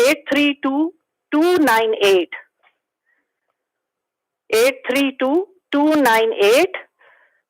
832-298 832-298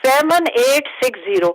7860।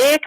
1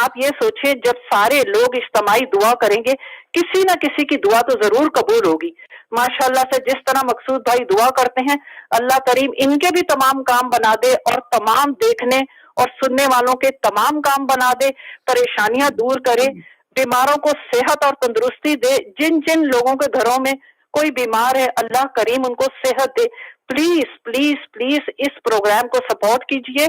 آپ یہ سوچیں جب سارے لوگ اجتماعی دعا کریں گے کسی نہ کسی کی دعا تو ضرور قبول ہوگی. ماشاءاللہ سے جس طرح مقصود بھائی دعا کرتے ہیں اللہ کریم ان کے بھی تمام کام بنا دے اور تمام دیکھنے اور سننے والوں کے تمام کام بنا دے, پریشانیاں دور کرے, بیماروں کو صحت اور تندرستی دے. جن جن لوگوں کے گھروں میں کوئی بیمار ہے اللہ کریم ان کو صحت دے. پلیز پلیز پلیز اس پروگرام کو سپورٹ کیجئے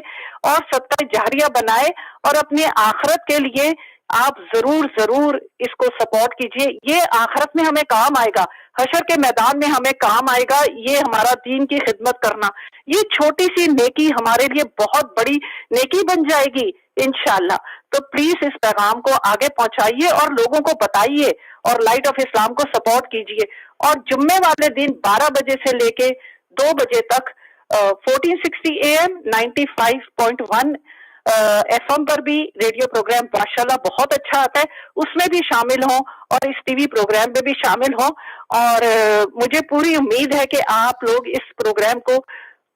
اور صدقہ جاریہ بنائے اور اپنے آخرت کے لیے آپ ضرور ضرور اس کو سپورٹ کیجئے. یہ آخرت میں ہمیں کام آئے گا, حشر کے میدان میں ہمیں کام آئے گا. یہ ہمارا دین کی خدمت کرنا, یہ چھوٹی سی نیکی ہمارے لیے بہت بڑی نیکی بن جائے گی انشاءاللہ. تو پلیز اس پیغام کو آگے پہنچائیے اور لوگوں کو بتائیے اور لائٹ آف اسلام کو سپورٹ کیجئے. اور جمعے والے دن 12 بجے سے لے کے 2 بجے تک 1460 AM 95.1 ایف ایم پر بھی ریڈیو پروگرام ماشاءاللہ بہت اچھا آتا ہے, اس میں بھی شامل ہوں اور اس ٹی وی پروگرام میں بھی شامل ہوں. اور مجھے پوری امید ہے کہ آپ لوگ اس پروگرام کو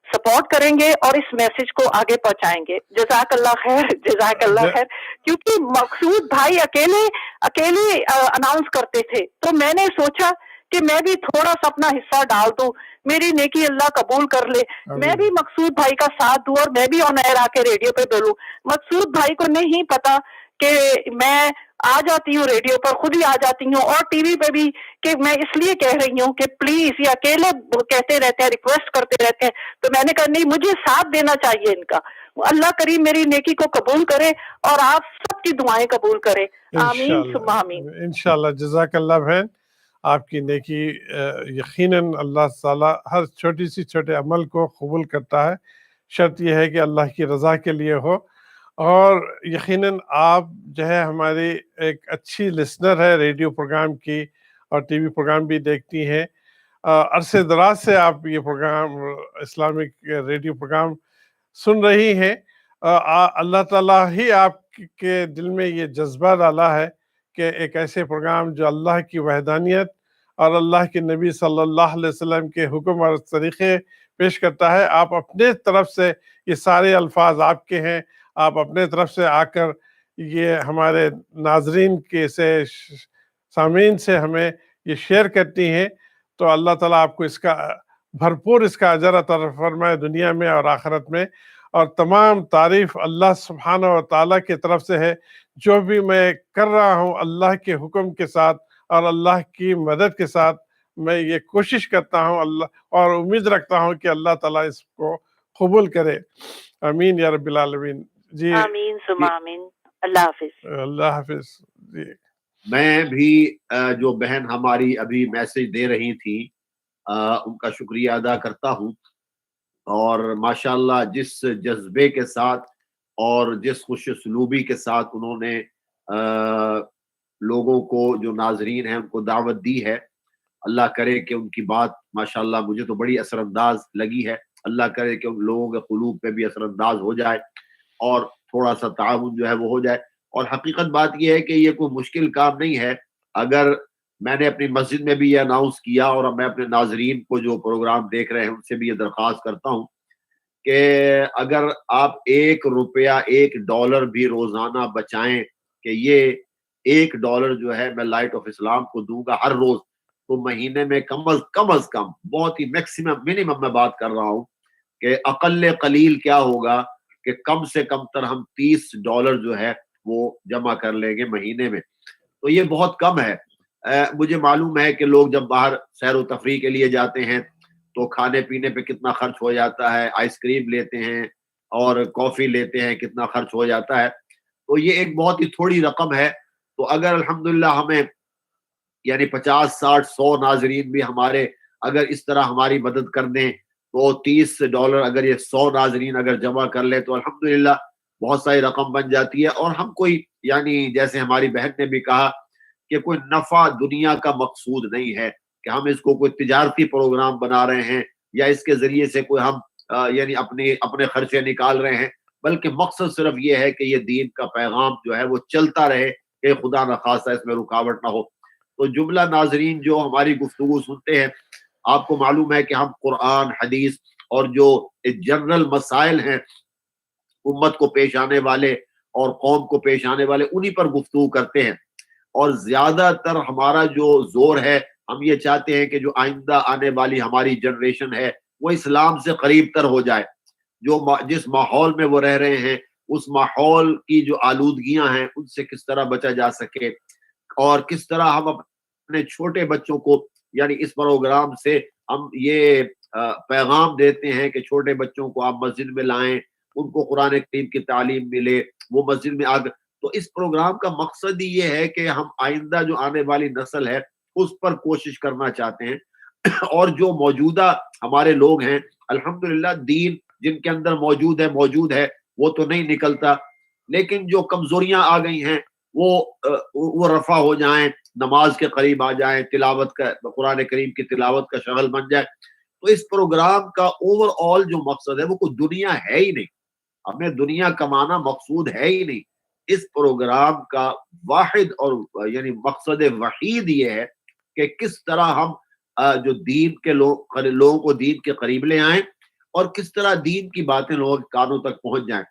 سپورٹ کریں گے اور اس میسج کو آگے پہنچائیں گے. جزاک اللہ خیر, جزاک اللہ خیر. کیونکہ مقصود بھائی اکیلے اناؤنس کرتے تھے تو میں نے سوچا کہ میں بھی تھوڑا سا اپنا حصہ ڈال دوں, میری نیکی اللہ قبول کر لے. میں بھی مقصود بھائی کا ساتھ دوں اور میں بھی آن ایئر آ کے ریڈیو پہ بولوں. مقصود بھائی کو نہیں پتا کہ میں آ جاتی ہوں ریڈیو پر, خود ہی آ جاتی ہوں اور ٹی وی پہ بھی, کہ میں اس لیے کہہ رہی ہوں کہ پلیز یہ اکیلے کہتے رہتے ہیں, ریکویسٹ کرتے رہتے ہیں. تو میں نے کہا نہیں, مجھے ساتھ دینا چاہیے ان کا. اللہ کریم میری نیکی کو قبول کرے اور آپ سب کی دعائیں قبول کرے. آمین ثم آمین. انشاءاللہ. جزاک اللہ بہن, آپ کی نیکی یقیناً اللہ تعالیٰ ہر چھوٹی سی چھوٹے عمل کو قبول کرتا ہے. شرط یہ ہے کہ اللہ کی رضا کے لیے ہو. اور یقیناً آپ جو ہے ہماری ایک اچھی لسنر ہے ریڈیو پروگرام کی, اور ٹی وی پروگرام بھی دیکھتی ہیں. عرصے دراز سے آپ یہ پروگرام اسلامک ریڈیو پروگرام سن رہی ہیں. اللہ تعالیٰ ہی آپ کے دل میں یہ جذبہ ڈالا ہے کہ ایک ایسے پروگرام جو اللہ کی وحدانیت اور اللہ کے نبی صلی اللہ علیہ وسلم کے حکم اور طریقے پیش کرتا ہے. آپ اپنے طرف سے, یہ سارے الفاظ آپ کے ہیں, آپ اپنے طرف سے آ کر یہ ہمارے ناظرین کے سے سامعین سے ہمیں یہ شیئر کرتی ہیں. تو اللہ تعالیٰ آپ کو اس کا بھرپور اس کا اجر عطا فرمائے دنیا میں اور آخرت میں. اور تمام تعریف اللہ سبحانہ و تعالیٰ کی طرف سے ہے. جو بھی میں کر رہا ہوں اللہ کے حکم کے ساتھ اور اللہ کی مدد کے ساتھ میں یہ کوشش کرتا ہوں اللہ, اور امید رکھتا ہوں کہ اللہ تعالیٰ اس کو قبول کرے. آمین یا رب العالمین. جی آمین ثم آمین. اللہ حافظ. اللہ حافظ. جی میں بھی جو بہن ہماری ابھی میسج دے رہی تھی ان کا شکریہ ادا کرتا ہوں. اور ماشاءاللہ جس جذبے کے ساتھ اور جس خوش سلوبی کے ساتھ انہوں نے لوگوں کو, جو ناظرین ہیں, ان کو دعوت دی ہے, اللہ کرے کہ ان کی بات ماشاءاللہ مجھے تو بڑی اثر انداز لگی ہے. اللہ کرے کہ ان لوگوں کے قلوب پہ بھی اثر انداز ہو جائے اور تھوڑا سا تعاون جو ہے وہ ہو جائے. اور حقیقت بات یہ ہے کہ یہ کوئی مشکل کام نہیں ہے. اگر میں نے اپنی مسجد میں بھی یہ اناؤنس کیا, اور میں اپنے ناظرین کو جو پروگرام دیکھ رہے ہیں ان سے بھی یہ درخواست کرتا ہوں کہ اگر آپ $1 $1 بھی روزانہ بچائیں, کہ یہ $1 جو ہے میں لائٹ آف اسلام کو دوں گا ہر روز, تو مہینے میں کم از کم بہت ہی میکسیمم منیمم میں بات کر رہا ہوں کہ اقل قلیل کیا ہوگا کہ کم سے کم تر ہم $30 جو ہے وہ جمع کر لیں گے مہینے میں. تو یہ بہت کم ہے. مجھے معلوم ہے کہ لوگ جب باہر سیر و تفریح کے لیے جاتے ہیں تو کھانے پینے پہ کتنا خرچ ہو جاتا ہے, آئس کریم لیتے ہیں اور کافی لیتے ہیں, کتنا خرچ ہو جاتا ہے. تو یہ ایک بہت ہی تھوڑی رقم ہے. تو اگر الحمدللہ ہمیں یعنی 50 60 100 ناظرین بھی ہمارے اگر اس طرح ہماری مدد کر دیں تو $30 اگر یہ 100 ناظرین اگر جمع کر لیں تو الحمدللہ بہت ساری رقم بن جاتی ہے. اور ہم کوئی یعنی جیسے ہماری بہن نے بھی کہا کہ کوئی نفع دنیا کا مقصود نہیں ہے کہ ہم اس کو کوئی تجارتی پروگرام بنا رہے ہیں یا اس کے ذریعے سے کوئی ہم یعنی اپنے خرچے نکال رہے ہیں, بلکہ مقصد صرف یہ ہے کہ یہ دین کا پیغام جو ہے وہ چلتا رہے, کہ خدا نخواستہ اس میں رکاوٹ نہ ہو. تو جملہ ناظرین جو ہماری گفتگو سنتے ہیں, آپ کو معلوم ہے کہ ہم قرآن, حدیث اور جو جنرل مسائل ہیں امت کو پیش آنے والے, اور قوم کو پیش آنے والے انہی پر گفتگو کرتے ہیں. اور زیادہ تر ہمارا جو زور ہے، ہم یہ چاہتے ہیں کہ جو آئندہ آنے والی ہماری جنریشن ہے وہ اسلام سے قریب تر ہو جائے. جس ماحول میں وہ رہ رہے ہیں اس ماحول کی جو آلودگیاں ہیں ان سے کس طرح بچا جا سکے، اور کس طرح ہم اپنے چھوٹے بچوں کو، یعنی اس پروگرام سے ہم یہ پیغام دیتے ہیں کہ چھوٹے بچوں کو آپ مسجد میں لائیں، ان کو قرآن کریم کی تعلیم ملے، وہ مسجد میں تو اس پروگرام کا مقصد ہی یہ ہے کہ ہم آئندہ جو آنے والی نسل ہے اس پر کوشش کرنا چاہتے ہیں. اور جو موجودہ ہمارے لوگ ہیں الحمدللہ دین جن کے اندر موجود ہے وہ تو نہیں نکلتا، لیکن جو کمزوریاں آ گئی ہیں وہ رفع ہو جائیں، نماز کے قریب آ جائیں، تلاوت کا، قرآن کریم کی تلاوت کا شغل بن جائے. تو اس پروگرام کا اوور آل جو مقصد ہے وہ کوئی دنیا ہے ہی نہیں، ہمیں دنیا کمانا مقصود ہے ہی نہیں. اس پروگرام کا واحد اور یعنی مقصد وحید یہ ہے کہ کس طرح ہم جو دین کے لوگوں کو دین کے قریب لے آئیں اور کس طرح دین کی باتیں لوگوں کے کانوں تک پہنچ جائیں.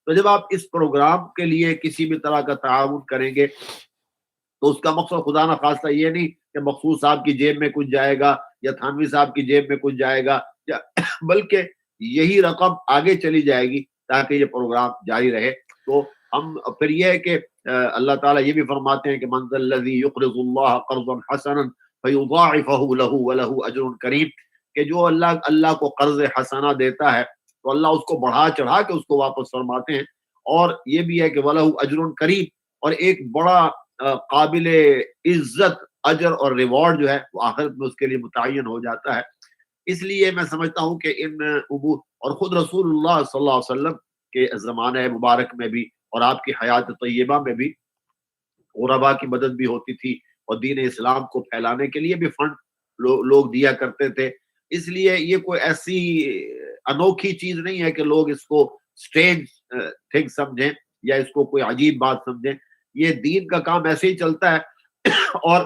تو جب آپ اس پروگرام کے لیے کسی بھی طرح کا تعاون کریں گے تو اس کا مقصد خدا نہ خواستہ یہ نہیں کہ مقصود صاحب کی جیب میں کچھ جائے گا یا تھانوی صاحب کی جیب میں کچھ جائے گا، بلکہ یہی رقم آگے چلی جائے گی تاکہ یہ پروگرام جاری رہے. تو ہم پھر یہ ہے کہ اللہ تعالیٰ یہ بھی فرماتے ہیں کہ من ذا الذی یقرض اللہ قرضا حسنا فیضاعفہ لہ ولہ اجر کریم، کہ جو اللہ کو قرض حسنہ دیتا ہے تو اللہ اس کو بڑھا چڑھا کے اس کو واپس فرماتے ہیں. اور یہ بھی ہے کہ ولہ اجر کریم، اور ایک بڑا قابل عزت اجر اور ریوارڈ جو ہے وہ آخرت میں اس کے لیے متعین ہو جاتا ہے. اس لیے میں سمجھتا ہوں کہ ان امور، اور خود رسول اللہ صلی اللہ علیہ وسلم کے زمانہ مبارک میں بھی اور آپ کی حیات طیبہ میں بھی غرباء کی مدد بھی ہوتی تھی، اور دین اسلام کو پھیلانے کے لیے بھی فنڈ لوگ دیا کرتے تھے. اس لیے یہ کوئی ایسی انوکھی چیز نہیں ہے کہ لوگ اس کو اسٹرینج تھنگ سمجھیں یا اس کو کوئی عجیب بات سمجھیں. یہ دین کا کام ایسے ہی چلتا ہے. اور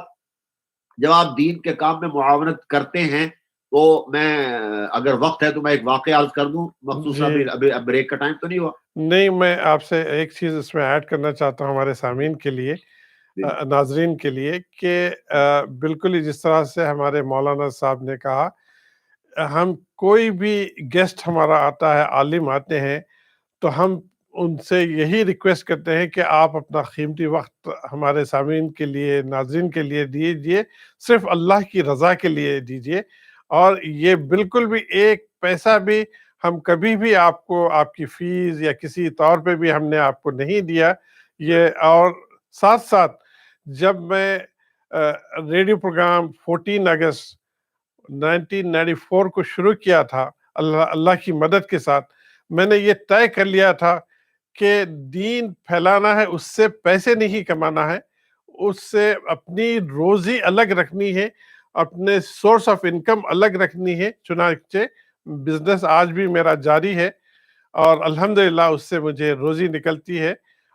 جب آپ دین کے کام میں معاونت کرتے ہیں تو میں اگر وقت ہے تو میں ایک واقعہ عرض کر دوں مخصوصا، ابھی بریک کا ٹائم تو نہیں ہوا؟ نہیں، میں آپ سے ایک چیز اس میں ایڈ کرنا چاہتا ہوں ہمارے سامعین کے لیے، ناظرین کے لیے، کہ بالکل ہی جس طرح سے ہمارے مولانا صاحب نے کہا، ہم کوئی بھی گیسٹ ہمارا آتا ہے، عالم آتے ہیں، تو ہم ان سے یہی ریکویسٹ کرتے ہیں کہ آپ اپنا قیمتی وقت ہمارے سامعین کے لیے، ناظرین کے لیے دیجیے، صرف اللہ کی رضا کے لیے دیجیے. اور یہ بالکل بھی ایک پیسہ بھی ہم کبھی بھی آپ کو آپ کی فیس یا کسی طور پہ بھی ہم نے آپ کو نہیں دیا یہ. اور ساتھ ساتھ جب میں ریڈیو پروگرام 14 اگست 1994 کو شروع کیا تھا، اللہ کی مدد کے ساتھ میں نے یہ طے کر لیا تھا کہ دین پھیلانا ہے، اس سے پیسے نہیں کمانا ہے، اس سے اپنی روزی الگ رکھنی ہے، اپنے سورس آف انکم الگ رکھنی ہے. چنانچہ بزنس آج بھی میرا جاری ہے اور الحمدللہ اس سے مجھے روزی نکلتی ہے.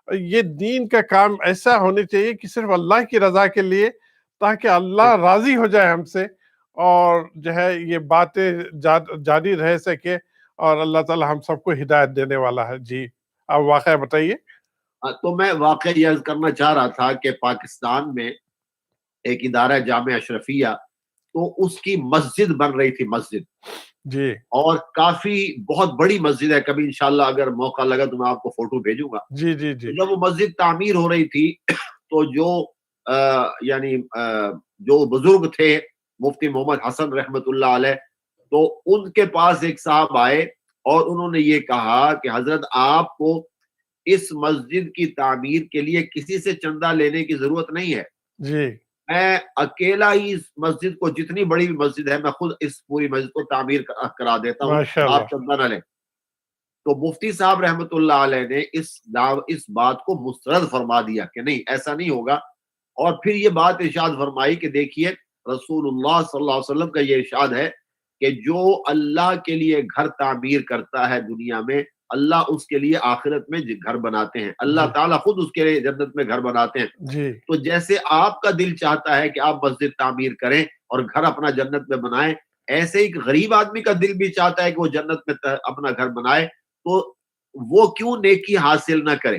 یہ دین کا کام ایسا ہونا چاہیے کہ صرف اللہ کی رضا کے لیے، تاکہ اللہ راضی ہو جائے ہم سے اور جو ہے یہ باتیں جاری رہ سکے، اور اللہ تعالی ہم سب کو ہدایت دینے والا ہے. جی آپ واقعہ بتائیے. تو میں واقعہ یہ عرض کرنا چاہ رہا تھا کہ پاکستان میں ایک ادارہ جامعہ اشرفیہ، تو اس کی مسجد بن رہی تھی، مسجد جی، اور کافی بہت بڑی مسجد ہے. کبھی انشاءاللہ اگر موقع لگا تو میں آپ کو فوٹو بھیجوں گا. جی جی جی. جب وہ مسجد تعمیر ہو رہی تھی تو جو یعنی جو بزرگ تھے مفتی محمد حسن رحمت اللہ علیہ، تو ان کے پاس ایک صاحب آئے اور انہوں نے یہ کہا کہ حضرت آپ کو اس مسجد کی تعمیر کے لیے کسی سے چندہ لینے کی ضرورت نہیں ہے، جی، میں اکیلا ہی اس مسجد کو، جتنی بڑی بھی مسجد ہے، میں خود اس پوری مسجد کو تعمیر کرا دیتا ہوں، آپ چندہ نہ لیں. تو مفتی صاحب رحمت اللہ علیہ نے اس بات کو مسترد فرما دیا کہ نہیں، ایسا نہیں ہوگا. اور پھر یہ بات ارشاد فرمائی کہ دیکھیے رسول اللہ صلی اللہ علیہ وسلم کا یہ ارشاد ہے کہ جو اللہ کے لیے گھر تعمیر کرتا ہے دنیا میں، اللہ اس کے لیے آخرت میں گھر بناتے ہیں، اللہ تعالیٰ خود اس کے لیے جنت میں گھر بناتے ہیں. تو جیسے آپ کا دل چاہتا ہے کہ آپ مسجد تعمیر کریں اور گھر اپنا جنت میں بنائیں، ایسے ہی غریب آدمی کا دل بھی چاہتا ہے کہ وہ جنت میں اپنا گھر بنائے. تو وہ کیوں نیکی حاصل نہ کرے؟